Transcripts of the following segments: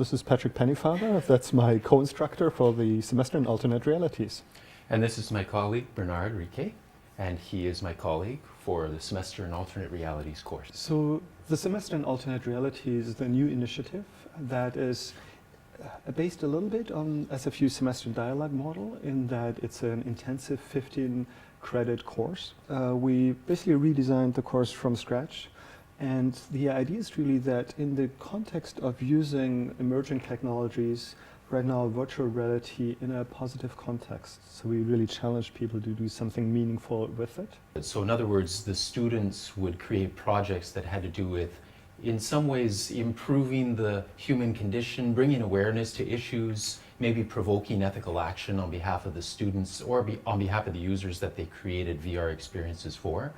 This is Patrick Pennyfather. That's my co-instructor for the semester in alternate realities. And this is my colleague, Bernard Riquet, and he is my colleague for the semester in alternate realities course. So the semester in alternate realities is the new initiative that is based a little bit on SFU semester dialogue model, in that it's an intensive 15 credit course. We basically redesigned the course from scratch. And the idea is really that in the context of using emerging technologies, right now virtual reality in a positive context. So we really challenge people to do something meaningful with it. So in other words, the students would create projects that had to do with, in some ways, improving the human condition, bringing awareness to issues, maybe provoking ethical action on behalf of the students or on behalf of the users that they created VR experiences for.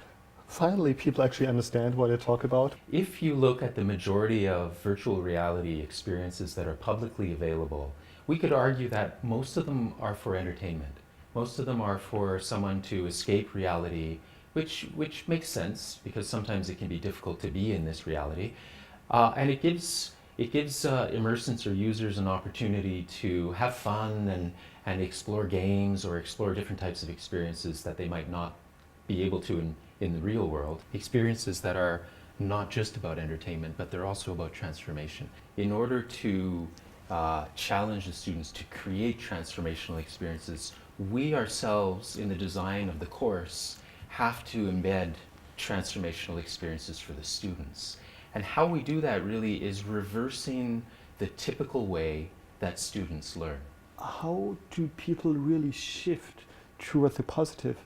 Finally, people actually understand what I talk about. If you look at the majority of virtual reality experiences that are publicly available, we could argue that most of them are for entertainment. Most of them are for someone to escape reality, which makes sense because sometimes it can be difficult to be in this reality. And it gives immersants or users an opportunity to have fun and explore games or explore different types of experiences that they might not be able to in the real world. Experiences that are not just about entertainment, but they're also about transformation. In order to challenge the students to create transformational experiences, we ourselves in the design of the course have to embed transformational experiences for the students. And how we do that really is reversing the typical way that students learn. How do people really shift toward the positive?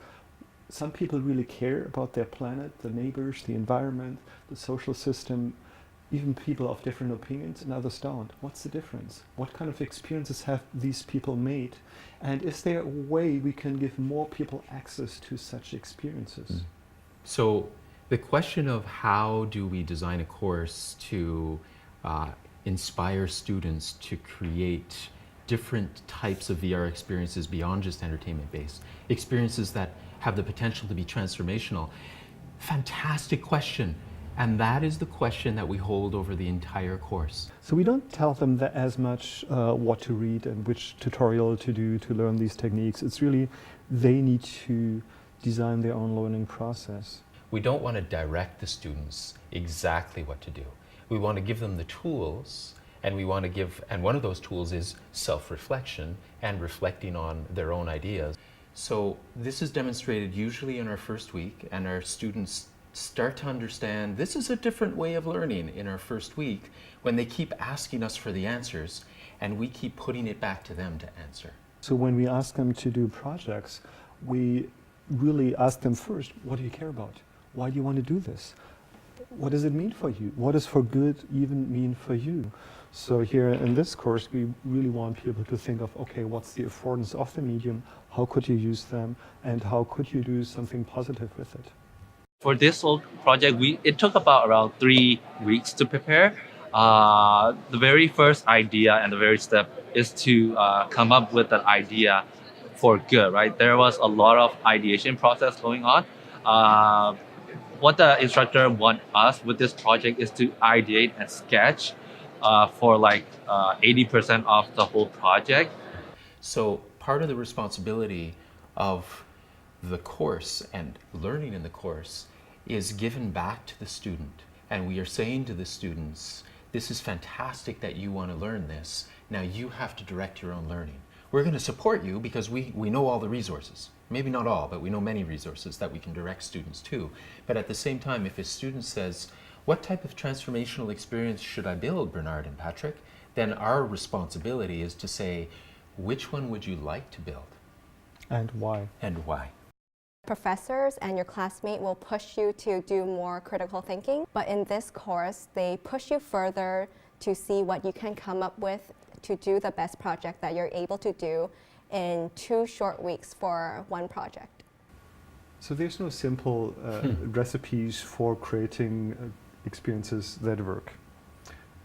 Some people really care about their planet, the neighbors, the environment, the social system, even people of different opinions, and others don't. What's the difference? What kind of experiences have these people made? And is there a way we can give more people access to such experiences? So the question of how do we design a course to inspire students to create different types of VR experiences beyond just entertainment-based, experiences that have the potential to be transformational. Fantastic question. And that is the question that we hold over the entire course. So we don't tell them that as much what to read and which tutorial to do to learn these techniques. It's really they need to design their own learning process. We don't want to direct the students exactly what to do. We want to give them the tools, and one of those tools is self-reflection and reflecting on their own ideas. So this is demonstrated usually in our first week, and our students start to understand this is a different way of learning in our first week when they keep asking us for the answers and we keep putting it back to them to answer. So when we ask them to do projects, we really ask them first, what do you care about? Why do you want to do this? What does it mean for you? What does for good even mean for you? So here in this course, we really want people to think of, okay, what's the affordance of the medium? How could you use them? And how could you do something positive with it? For this whole project, it took about around 3 weeks to prepare. The very first idea and the very step is to come up with an idea for good, right? There was a lot of ideation process going on. What the instructor wants us with this project is to ideate and sketch for like 80% of the whole project. So part of the responsibility of the course and learning in the course is given back to the student. And we are saying to the students, this is fantastic that you want to learn this. Now you have to direct your own learning. We're going to support you because we know all the resources. Maybe not all, but we know many resources that we can direct students to. But at the same time, if a student says, what type of transformational experience should I build, Bernard and Patrick? Then our responsibility is to say, which one would you like to build? And why? And why? Professors and your classmate will push you to do more critical thinking, but in this course, they push you further to see what you can come up with to do the best project that you're able to do in 2 short weeks for one project. So there's no simple recipes for creating experiences that work.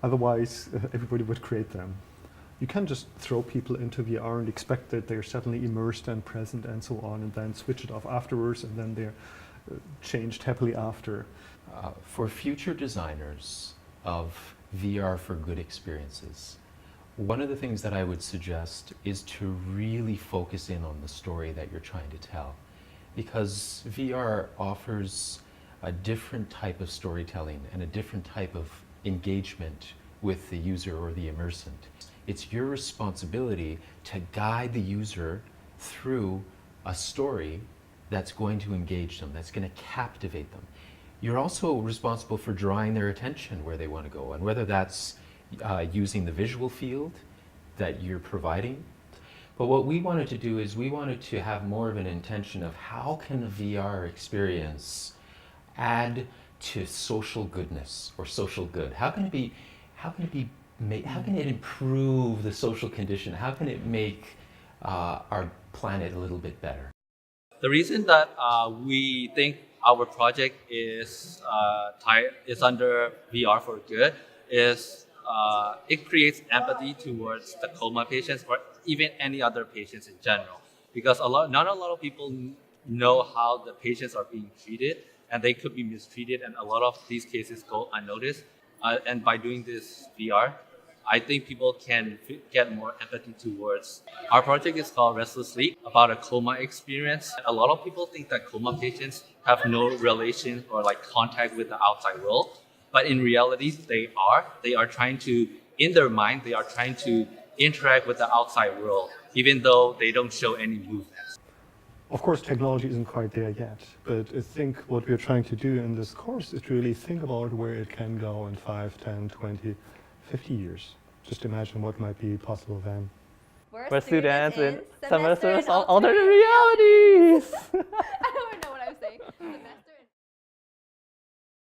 Otherwise, everybody would create them. You can't just throw people into VR and expect that they're suddenly immersed and present and so on, and then switch it off afterwards, and then they're changed happily after. For future designers of VR for good experiences, One of the things that I would suggest is to really focus in on the story that you're trying to tell, because VR offers a different type of storytelling and a different type of engagement with the user or the immersant. It's your responsibility to guide the user through a story that's going to engage them, that's going to captivate them. You're also responsible for drawing their attention where they want to go, and whether that's using the visual field that you're providing. But what we wanted to do is we wanted to have more of an intention of how can the VR experience add to social goodness or social good? How can it improve the social condition? How can it make our planet a little bit better? The reason that we think our project is under VR for good is it creates empathy towards the coma patients or even any other patients in general, because not a lot of people know how the patients are being treated, and they could be mistreated, and a lot of these cases go unnoticed. And by doing this VR, I think people can get more empathy towards. Our project is called Restless Sleep, about a coma experience. A lot of people think that coma patients have no relation or like contact with the outside world, but in reality, they are. They are trying to, in their mind, they are trying to interact with the outside world, even though they don't show any movements. Of course, technology isn't quite there yet, but I think what we're trying to do in this course is to really think about where it can go in 5, 10, 20, 50 years. Just imagine what might be possible then. We're students in semesters of alternate realities.